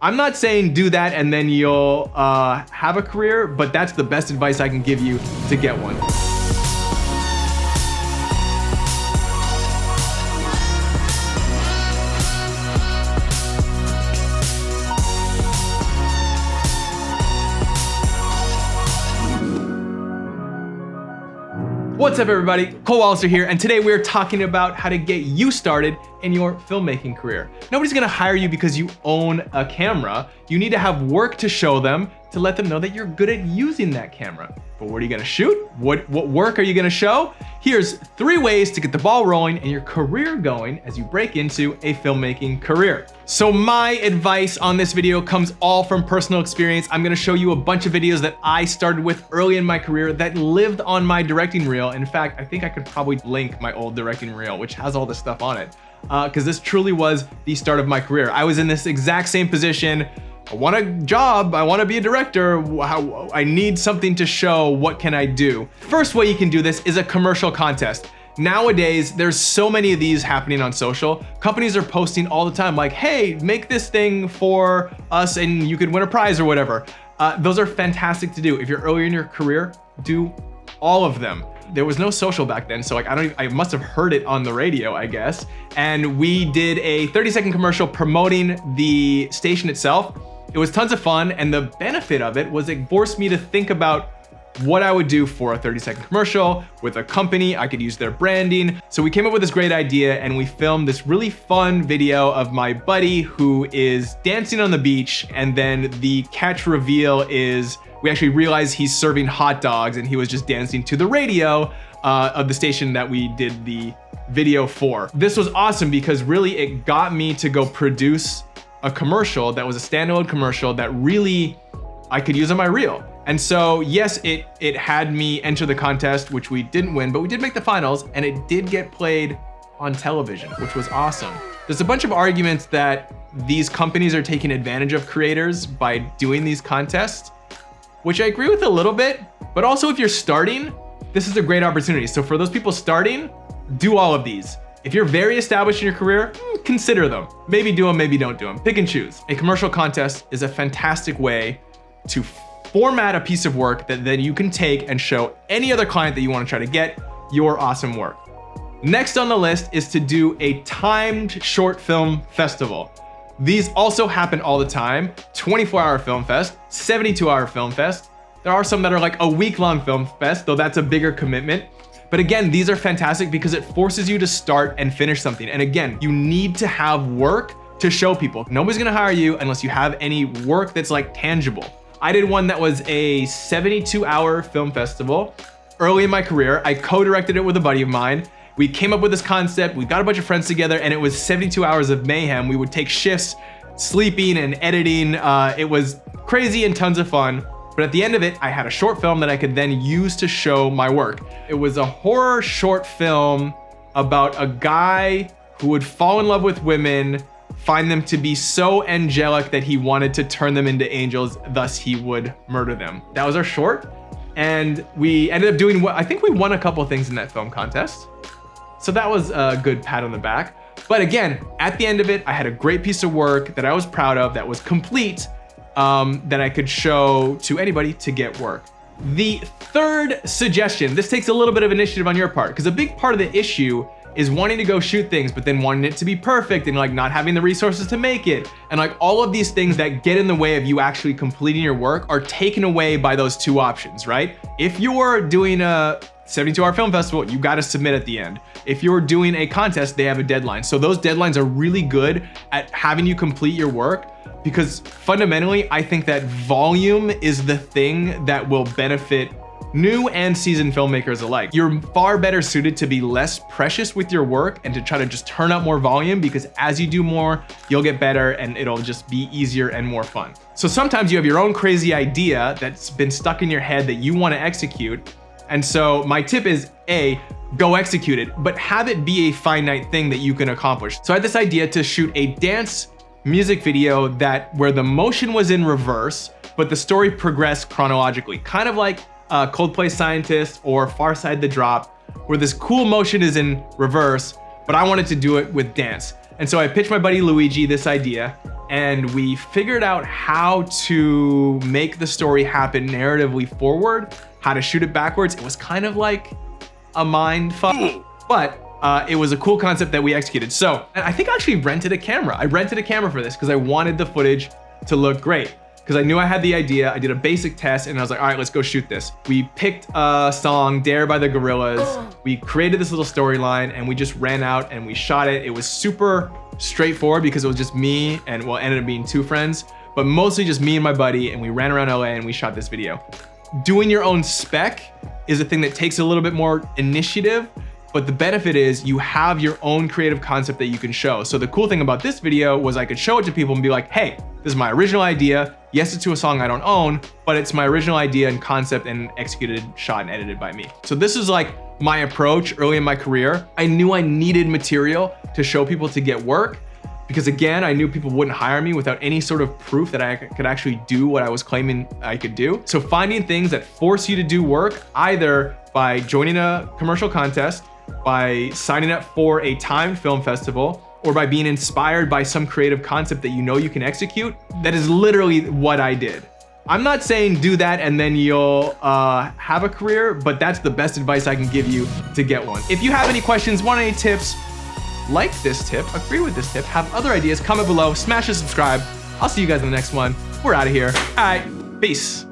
I'm not saying do that and then you'll have a career, but that's the best advice I can give you to get one. What's up everybody, Cole Walliser here, and today we're talking about how to get you started in your filmmaking career. Nobody's gonna hire you because you own a camera. You need to have work to show them to let them know that you're good at using that camera. But what are you gonna shoot? What work are you gonna show? Here's 3 ways to get the ball rolling and your career going as you break into a filmmaking career. So my advice on this video comes all from personal experience. I'm gonna show you a bunch of videos that I started with early in my career that lived on my directing reel. In fact, I think I could probably link my old directing reel, which has all this stuff on it, because this truly was the start of my career. I was in this exact same position. I want a job, I want to be a director, I need something to show, what can I do? First way you can do this is a commercial contest. Nowadays, there's so many of these happening on social. Companies are posting all the time like, hey, make this thing for us and you could win a prize or whatever. Those are fantastic to do. If you're earlier in your career, do all of them. There was no social back then, so like I must have heard it on the radio, I guess. And we did a 30-second commercial promoting the station itself. It was tons of fun, and the benefit of it was it forced me to think about what I would do for a 30-second commercial with a company. I could use their branding. So we came up with this great idea and we filmed this really fun video of my buddy who is dancing on the beach, and then the catch reveal is we actually realize he's serving hot dogs and he was just dancing to the radio of the station that we did the video for. This was awesome because really it got me to go produce a commercial that was a standalone commercial that really I could use on my reel. And so yes, it had me enter the contest, which we didn't win, but we did make the finals, and it did get played on television, which was awesome. There's a bunch of arguments that these companies are taking advantage of creators by doing these contests, which I agree with a little bit, but also if you're starting, this is a great opportunity. So for those people starting, do all of these. If you're very established in your career, consider them. Maybe do them, maybe don't do them. Pick and choose. A commercial contest is a fantastic way to format a piece of work that then you can take and show any other client that you want to try to get your awesome work. Next on the list is to do a timed short film festival. These also happen all the time. 24-hour film fest, 72-hour film fest. There are some that are like a week-long film fest, though that's a bigger commitment. But again, these are fantastic because it forces you to start and finish something. And again, you need to have work to show people. Nobody's gonna hire you unless you have any work that's like tangible. I did one that was a 72-hour film festival. Early in my career, I co-directed it with a buddy of mine. We came up with this concept, we got a bunch of friends together, and it was 72 hours of mayhem. We would take shifts, sleeping and editing. It was crazy and tons of fun. But at the end of it, I had a short film that I could then use to show my work. It was a horror short film about a guy who would fall in love with women, find them to be so angelic that he wanted to turn them into angels, thus he would murder them. That was our short. And we ended up doing what I think we won a couple things in that film contest. So that was a good pat on the back. But again, at the end of it, I had a great piece of work that I was proud of, that was complete, that I could show to anybody to get work. The third suggestion, this takes a little bit of initiative on your part, because a big part of the issue is wanting to go shoot things, but then wanting it to be perfect and like not having the resources to make it. And like all of these things that get in the way of you actually completing your work are taken away by those 2 options, right? If you're doing a 72-hour film festival, you got to submit at the end. If you're doing a contest, they have a deadline. So those deadlines are really good at having you complete your work, because fundamentally, I think that volume is the thing that will benefit new and seasoned filmmakers alike. You're far better suited to be less precious with your work and to try to just turn up more volume, because as you do more, you'll get better and it'll just be easier and more fun. So sometimes you have your own crazy idea that's been stuck in your head that you want to execute. And so my tip is A, go execute it, but have it be a finite thing that you can accomplish. So I had this idea to shoot a dance music video where the motion was in reverse, but the story progressed chronologically, kind of like Coldplay Scientist or Far Side the Drop, where this cool motion is in reverse, but I wanted to do it with dance. And so I pitched my buddy Luigi this idea, and we figured out how to make the story happen narratively forward, how to shoot it backwards. It was kind of like a mind fuck, but it was a cool concept that we executed. So, and I think I actually rented a camera. I rented a camera for this because I wanted the footage to look great. Because I knew I had the idea. I did a basic test and I was like, all right, let's go shoot this. We picked a song, Dare by the Gorillaz. We created this little storyline and we just ran out and we shot it. It was super straightforward because it was just me and, well, it ended up being 2 friends, but mostly just me and my buddy, and we ran around LA and we shot this video. Doing your own spec is a thing that takes a little bit more initiative, but the benefit is you have your own creative concept that you can show. So the cool thing about this video was I could show it to people and be like, hey, this is my original idea. Yes, it's to a song I don't own, but it's my original idea and concept and executed, shot, and edited by me. So this is like my approach early in my career. I knew I needed material to show people to get work because, again, I knew people wouldn't hire me without any sort of proof that I could actually do what I was claiming I could do. So finding things that force you to do work, either by joining a commercial contest, by signing up for a timed film festival, or by being inspired by some creative concept that you know you can execute, that is literally what I did. I'm not saying do that and then you'll have a career, but that's the best advice I can give you to get one. If you have any questions, want any tips, like this tip, agree with this tip, have other ideas, comment below, smash the subscribe. I'll see you guys in the next one. We're out of here. All right, peace.